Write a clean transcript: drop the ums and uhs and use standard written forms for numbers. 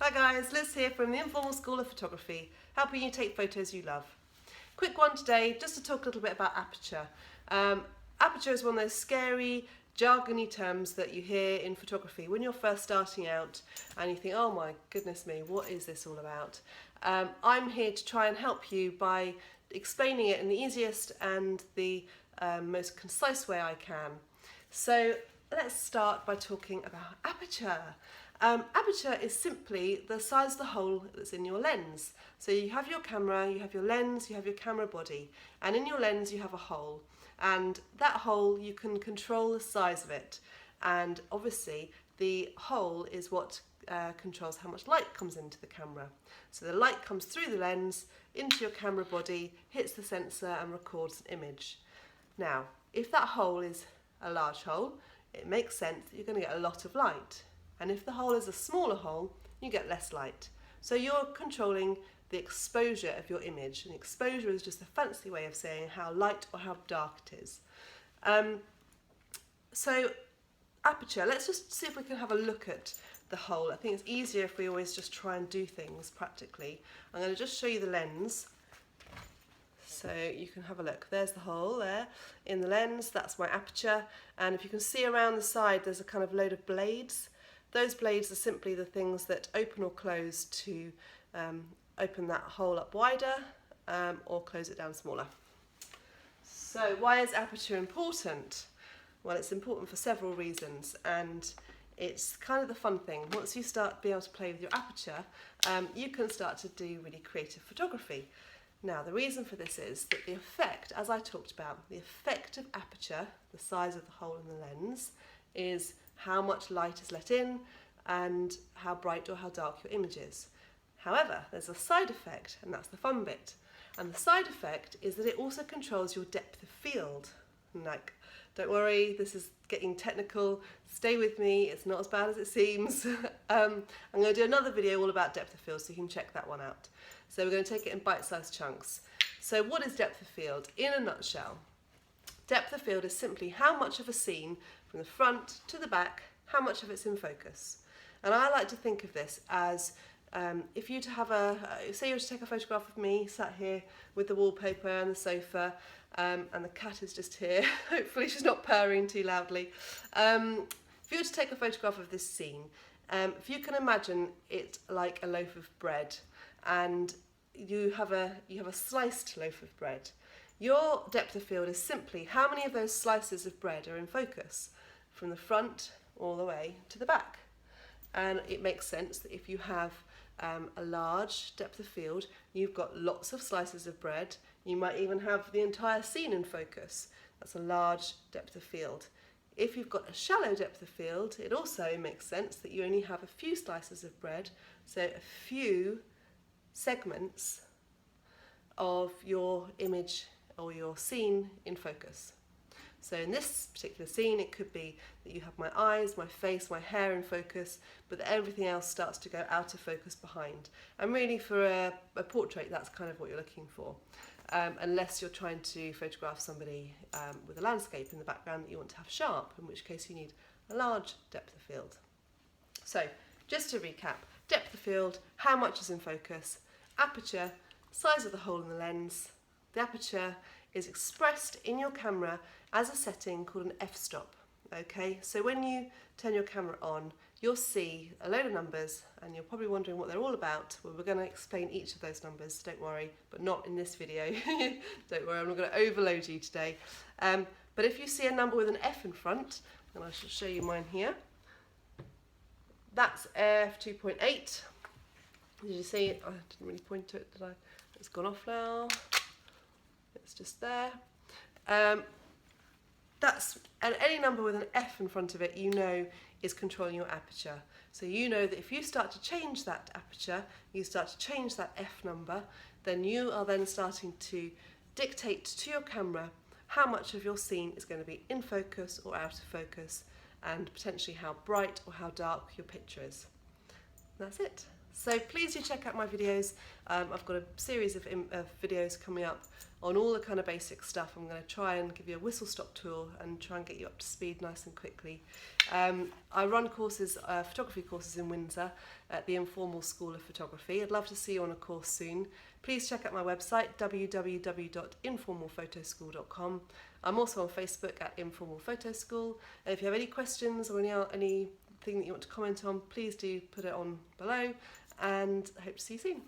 Hi guys, Liz here from the Informal School of Photography, helping you take photos you love. Quick one today, just to talk a little bit about aperture. Aperture is one of those scary, jargony terms that you hear in photography when you're first starting out and you think, oh my goodness me, what is this all about? I'm here to try and help you by explaining it in the easiest and the most concise way I can. So let's start by talking about aperture. Aperture is simply the size of the hole that's in your lens. So you have your camera, you have your lens, you have your camera body, and in your lens you have a hole. And that hole, you can control the size of it. And obviously the hole is what controls how much light comes into the camera. So the light comes through the lens, into your camera body, hits the sensor and records an image. Now, if that hole is a large hole, it makes sense that you're going to get a lot of light. And if the hole is a smaller hole, you get less light. So you're controlling the exposure of your image. And exposure is just a fancy way of saying how light or how dark it is. So aperture, let's just see if we can have a look at the hole. I think it's easier if we always just try and do things practically. I'm going to just show you the lens. So you can have a look. There's the hole there in the lens. That's my aperture. And if you can see around the side, there's a kind of load of blades. Those blades are simply the things that open or close to open that hole up wider or close it down smaller. So why is aperture important? Well, it's important for several reasons, and it's kind of the fun thing. Once you start being able to play with your aperture, you can start to do really creative photography. Now, the reason for this is that the effect, as I talked about, the effect of aperture, the size of the hole in the lens, is how much light is let in and how bright or how dark your image is. However, there's a side effect, and that's the fun bit. And the side effect is that it also controls your depth of field. Like, don't worry, this is getting technical. Stay with me, it's not as bad as it seems. I'm going to do another video all about depth of field, so you can check that one out. So we're going to take it in bite-sized chunks. So what is depth of field? In a nutshell, depth of field is simply how much of a scene from the front to the back, how much of it's in focus. And I like to think of this as if you to have say you were to take a photograph of me sat here with the wallpaper and the sofa and the cat is just here, hopefully she's not purring too loudly. If you were to take a photograph of this scene, if you can imagine it like a loaf of bread and you have a sliced loaf of bread, your depth of field is simply how many of those slices of bread are in focus from the front all the way to the back. And it makes sense that if you have a large depth of field, you've got lots of slices of bread. You might even have the entire scene in focus. That's a large depth of field. If you've got a shallow depth of field, it also makes sense that you only have a few slices of bread, so a few segments of your image or your scene in focus. So in this particular scene, it could be that you have my eyes, my face, my hair in focus, but that everything else starts to go out of focus behind. And really for a portrait, that's kind of what you're looking for. Unless you're trying to photograph somebody with a landscape in the background that you want to have sharp, in which case you need a large depth of field. So just to recap, depth of field, how much is in focus, aperture, size of the hole in the lens. The aperture is expressed in your camera as a setting called an f-stop. Okay, so when you turn your camera on, you'll see a load of numbers and you're probably wondering what they're all about. Well, we're going to explain each of those numbers, don't worry, but not in this video. Don't worry, I'm not going to overload you today. But if you see a number with an F in front, and I shall show you mine here, that's F2.8. Did you see it? I didn't really point to it, did I? It's gone off now. It's just there. And any number with an F in front of it, you know, is controlling your aperture. So you know that if you start to change that aperture, you start to change that F number, then you are then starting to dictate to your camera how much of your scene is going to be in focus or out of focus, and potentially how bright or how dark your picture is. And that's it. So please do check out my videos. I've got a series of videos coming up on all the kind of basic stuff. I'm going to try and give you a whistle-stop tour and try and get you up to speed nice and quickly. I run courses, photography courses in Windsor at the Informal School of Photography. I'd love to see you on a course soon. Please check out my website, www.informalphotoschool.com. I'm also on Facebook at Informal Photo School. And if you have any questions or anything that you want to comment on, please do put it on below, and I hope to see you soon.